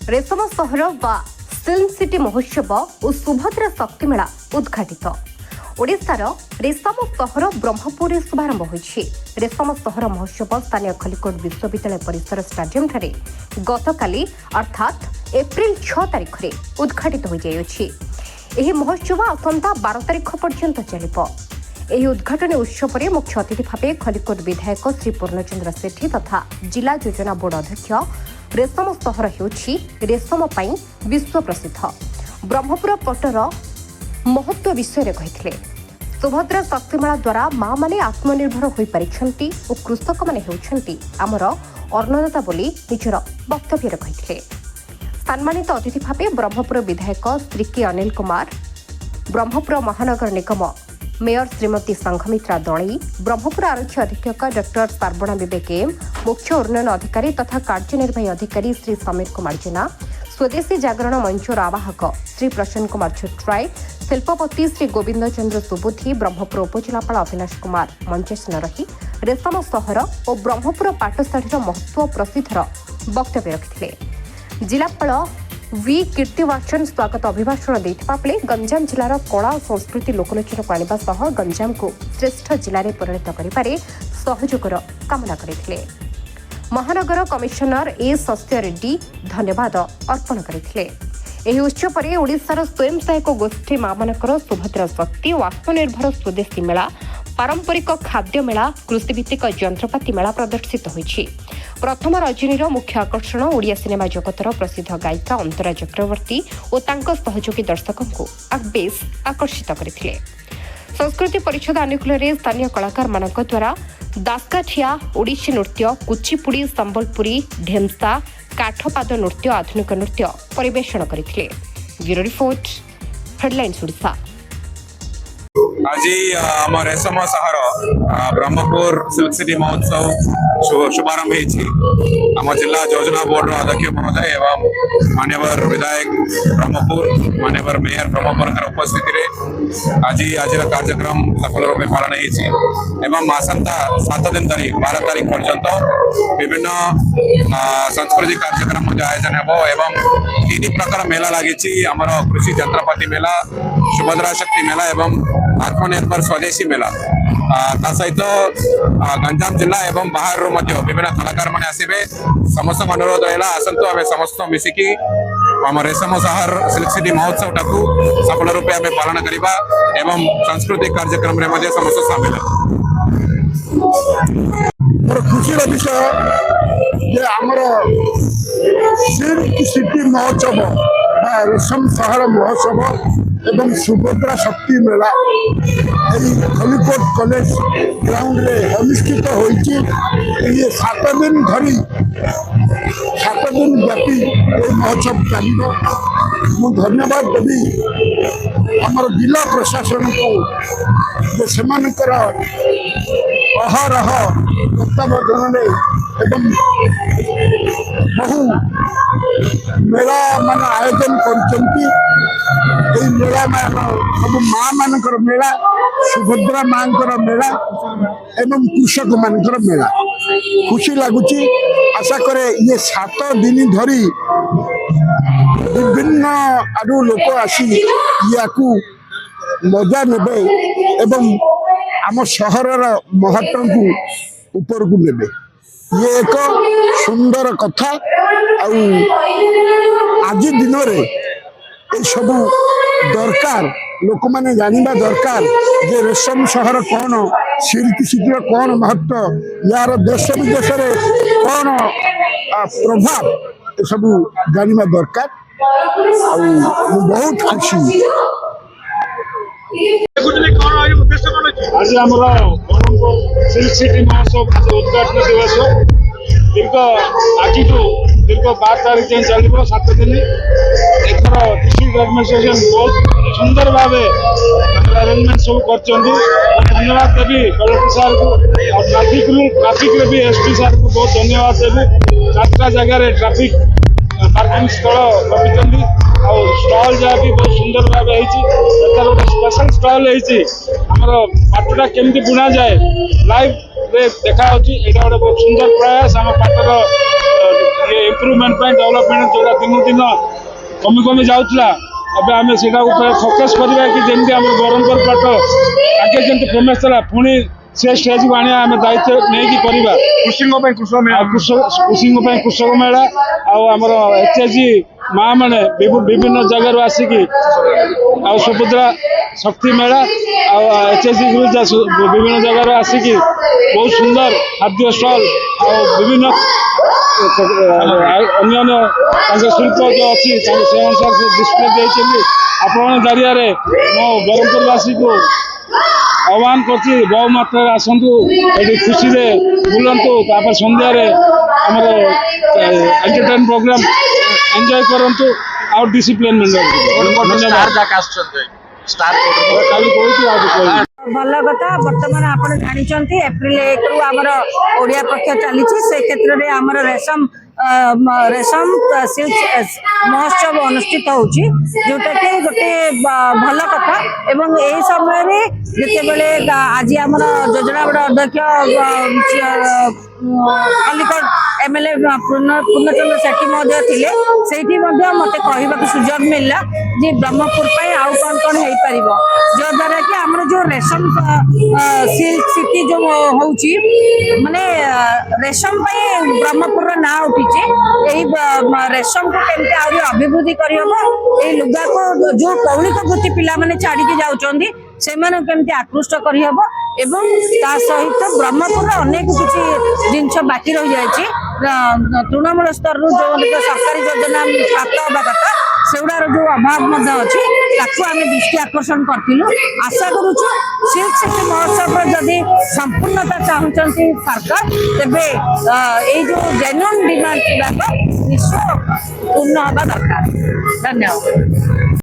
रेशम सहर व फिल्म सिटी महोत्सव और सुभद्रा शक्ति मेला उद्घाटित। ओडिशार रेशम सहर ब्रह्मपुर शुभारंभ होइछि। रेशम सहर महोत्सव स्थानीय खलिकोट विश्वविद्यालय परिसर स्टाडियम ठारे गतकाली अर्थात एप्रिल 6 तारिख में उद्घाटित हो जाइछि। एही महोत्सव आसंता 12 तारिख पर्यंत चलिब। एही उद्घाटन उत्सव में मुख्य अतिथि भाव खलिकोट विधायक श्री पूर्णचंद्र सेठी तथा जिला योजना बोर्ड अध्यक्ष रेशम सहर होछि रेशम पाई विश्व प्रसिद्ध। ब्रह्मपुर पटर महत्व विषय कही सुभद्रा शक्तिमेला द्वारा माँ मैंने आत्मनिर्भर हो पारिछंती और कृषक मैंने होउछंती आमर अन्नदाता बोली निजर वक्तव्य कही। सम्मानित अतिथि भाव ब्रह्मपुर विधायक श्री के अनिल कुमार, ब्रह्मपुर महानगर निगम मेयर श्रीमती संघमित्रा दलई, ब्रह्मपुर आरक्षी अधीक्षक डॉक्टर सार्वणा विवेक एम, मुख्य उन्नयन अधिकारी तथा कार्यनिर्वाही अधिकारी श्री समीर कुमार जेना, स्वदेशी जागरण मंचर आवाहक श्री प्रसन्न कुमार छोटराय, शिल्पपति श्री गोविंद चंद्र सुबुद्धि, ब्रह्मपुर उपजिलापाल अविनाश कुमार मंचेश नरही रेशम सहर और ब्रह्मपुर पाटशाढ़ीर महत्व प्रसिद्धर वक्तव्य रखिते। जिलापाल वी कीर्तिवाचन स्वागत अभिभाषण देथिबा बेले गंजाम जिलार कला और संस्कृति लोकलोचन को आनिबा सह गंजाम को श्रेष्ठ जिले में परिणत करिबारे सहयोगर कामना करथिले। महानगर कमिशनर ए सत्य रेड्डी धन्यवाद अर्पण करथिले। एही उत्सव पर ओडिशार स्वयं सहायक गोष्ठी मानकर सुभद्रा शक्ति और आत्मनिर्भर स्वदेशी मेला, पारंपरिक खाद्य मेला, कृषिभित्तिक यंत्रपाति मेला प्रदर्शित होइछि। प्रथम रजनीर मुख्य आकर्षण ओडिया सिनेमा जगतर प्रसिद्ध गायिका अंतरा चक्रवर्ती और तांको सहयोगी दर्शकों को बेस आकर्षित करथिले। संस्कृति परिषद अनुकूल स्थानीय कलाकार मानक द्वारा दासकाठिया, ओडिसी नृत्य, कुचिपुड़ी, संबलपुरी, ढेमसा, काठपाद नृत्य, आधुनिक नृत्य परिवेषण करथिले। Bureau report, headlines Odisha. आज आम रेशम सहर ब्रह्मपुर सिल्क सिटी महोत्सव शुभारंभ होम जिला योजना बोर्ड अध्यक्ष महोदय एवं मान्यवर विधायक ब्रह्मपुर, मान्यवर मेयर ब्रह्मपुर उपस्थित आज कार्यक्रम सफल रूप पालन एवं आसंता 7 दिन धरी 12 तारीख पर्यंत विभिन्न सांस्कृतिक कार्यक्रम आयोजन एवं 3 प्रकार मेला लगी आमर कृषि यंत्रपाति मेला, सुभद्रा शक्ति मेला एवं आत्मनिर्भर स्वदेशी मेला सहित गंजाम जिला एवं बाहर विभिन्न कलाकार मैंने आसबे। समस्त अनुरोध रहा आसतु आम समस्त मिसिकी आम रेशम सहर सिल्क सिटी महोत्सव टाकू सफल रूपे आम पालन करवा एवं सांस्कृतिक कार्यक्रम में समस्त सामिल। खुशी विषय जे आमर सिल्क सिटी महोत्सव रेशम सहर महोत्सव एवं सुभद्रा शक्ति मेला खलिकोट कॉलेज ग्राउंड रे अनुष्ठित होइछि। ये 7 दिन धरी 7 दिन व्यापी महोत्सव चलिब। मु धन्यवाद देवी आमर जिला प्रशासन को सेमानकर अहरह तत्वावधान एवं बहु मेला मान आयोजन करछंती। मेला सब माँ मानकर मेला, सुभद्रा माँ मेला एवं कृषक मानकर मेला खुशी लगुच। आशा करे ये 7 दिन धरी विभिन्न आडू लोक आसी या मजा नेबे एवं आम सहरर महत्व को ऊपर को नेबे। ये एक सुंदर कथा। आज दिन रे सब दरकार लोक मैंने जानिबा दरकार जे रेशम सहर कौन, सिल्क सिटी कौन महत्व, यार देश विदेश में कौन प्रभाव ये सब जानिबा दरकार। बहुत खुशी आज आम सिल्क सिटी महोत्सव आज उद्घाटन दिवस दीर्घ आज दीर्घ 12 तारीख जाए चलो 7 दिन। एथर डिस्ट्रिक्ट एडमिनिस्ट्रेशन बहुत सुंदर भाव अरेंजमेंट सब कर धन्यवाद देवी कलेक्टर सार को और ट्राफिक भी एसपी सार को बहुत धन्यवाद देवी। 4टा जगह ट्राफिक पार्किंग स्थल रखी और स्टल जहाँ भी बहुत सुंदर भाव गोटे स्पेशल स्टल होमर पाटटा केमती बुना जाए लाइव रे देखा यहाँ गोटे बहुत सुंदर प्रयास आम पाटर ये इम्प्रूवमेंट डेवलपमेंट जोड़ा दिन दिन कमी कमी जाऊला ଏବେ ଆମେ ସେଇଟା ଉପରେ ଫୋକସ୍ କରିବା କି ଯେମିତି ଆମର ବ୍ରହ୍ମପୁର ପାଟ ଆଗେ ଯେମିତି ଫେମସ୍ ଥିଲା ପୁଣି ସେ ଷ୍ଟେଜ୍କୁ ଆଣିବା ଆମେ ଦାୟିତ୍ୱ ନେଇକି କରିବା କୃଷିଙ୍କ ପାଇଁ କୃଷକ ମେଳା ଆଉ ଆମର ଏଚ୍ଏଚଜି ମା ମାନେ ବିଭିନ୍ନ ଜାଗାରୁ ଆସିକି ଆଉ ସୁଭଦ୍ରା ଶକ୍ତି ମେଳା ଆଉ ଏଚ୍ଏଚଜି ବିଭିନ୍ନ ଜାଗାରୁ ଆସିକି ବହୁତ ସୁନ୍ଦର ଖାଦ୍ୟ ଷ୍ଟଲ୍ ଆଉ ବିଭିନ୍ନ ଅନ୍ୟାନ୍ୟ ତାଙ୍କ ଶିଳ୍ପ ଯେଉଁ ଅଛି ସେ ଅନୁସାରେ ସେ ଡିସପ୍ଲେ ଦେଇଛନ୍ତି ଆପଣଙ୍କ ଜରିଆରେ ମୁଁ ବ୍ରହ୍ମପୁରବାସୀକୁ ଆହ୍ୱାନ କରୁଛି ବହୁ ମାତ୍ରାରେ ଆସନ୍ତୁ ଏଠି ଖୁସିରେ ବୁଲନ୍ତୁ ତାପରେ ସନ୍ଧ୍ୟାରେ ଆମର ଏଣ୍ଟରଟେନ୍ ପ୍ରୋଗ୍ରାମ ଏନ୍ଜୟ କରନ୍ତୁ ଆଉ ଡିସିପ୍ଲିନ୍ କାଲି କହୁଛି ଆଉ କହିବି ଭଲ କଥା ବର୍ତ୍ତମାନ ଆପଣ ଜାଣିଛନ୍ତି ଏପ୍ରିଲ 1 ରୁ ଆମର ଓଡ଼ିଆ ପକ୍ଷ ଚାଲିଛି ସେ କ୍ଷେତ୍ରରେ ଆମର ରେଶମ ସିଲ୍କ ମହୋତ୍ସବ ଅନୁଷ୍ଠିତ ହେଉଛି ଯୋଉଟାକି ଗୋଟେ ଭଲ କଥା ଏବଂ ଏହି ସମୟରେ ଯେତେବେଳେ ଆଜି ଆମର ଯୋଜନା ବୋର୍ଡ ଅଧ୍ୟକ୍ଷ ଖଲିକୋଟ MLA ପୂର୍ଣ୍ଣଚନ୍ଦ୍ର ସେଠୀ ମଧ୍ୟ ଥିଲେ ସେଇଠି ମଧ୍ୟ ମୋତେ କହିବାକୁ ସୁଯୋଗ ମିଳିଲା ଯେ ବ୍ରହ୍ମପୁର ପାଇଁ ଆଉ କ'ଣ କ'ଣ ହେଇପାରିବ ଯଦ୍ୱାରା କି ଆମର ଯେଉଁ ରେଶମ ସିଲ୍କ ସିଟି ଯେଉଁ ହେଉଛି ମାନେ ରେଶମ ପାଇଁ ବ୍ରହ୍ମପୁରର ନାଁ ଉଠିଛି ଏହି ରେଶମକୁ କେମିତି ଆହୁରି ଅଭିବୃଦ୍ଧି କରିହେବ ଏହି ଲୁଗାକୁ ଯେଉଁ କୌଳିକ ବୃତ୍ତି ପିଲାମାନେ ଛାଡ଼ିକି ଯାଉଛନ୍ତି ସେମାନଙ୍କୁ କେମିତି ଆକୃଷ୍ଟ କରିହେବ ଏବଂ ତା ସହିତ ବ୍ରହ୍ମପୁରର ଅନେକ କିଛି ଜିନିଷ ବାକି ରହିଯାଇଛି ତୃଣମୂଳ ସ୍ତରରୁ ଯେଉଁ ସରକାରୀ ଯୋଜନା ପ୍ରାପ୍ତ ହେବା କଥା ସେଗୁଡ଼ାର ଯେଉଁ ଅଭାବ ମଧ୍ୟ ଅଛି ତାକୁ ଆମେ ଦୃଷ୍ଟି ଆକର୍ଷଣ କରିଥିଲୁ ଆଶା କରୁଛୁ ସିଲ୍କ ସିଟି ମହୋତ୍ସବ ଯଦି ସମ୍ପୂର୍ଣ୍ଣତା ଚାହୁଁଛନ୍ତି ସରକାର ତେବେ ଏଇ ଯେଉଁ ଜେନ୍ୟୁନ୍ ଡିମାଣ୍ଡ ଗୁଡ଼ାକ ନିଶ୍ଚୟ ପୂର୍ଣ୍ଣ ହେବା ଦରକାର ଧନ୍ୟବାଦ।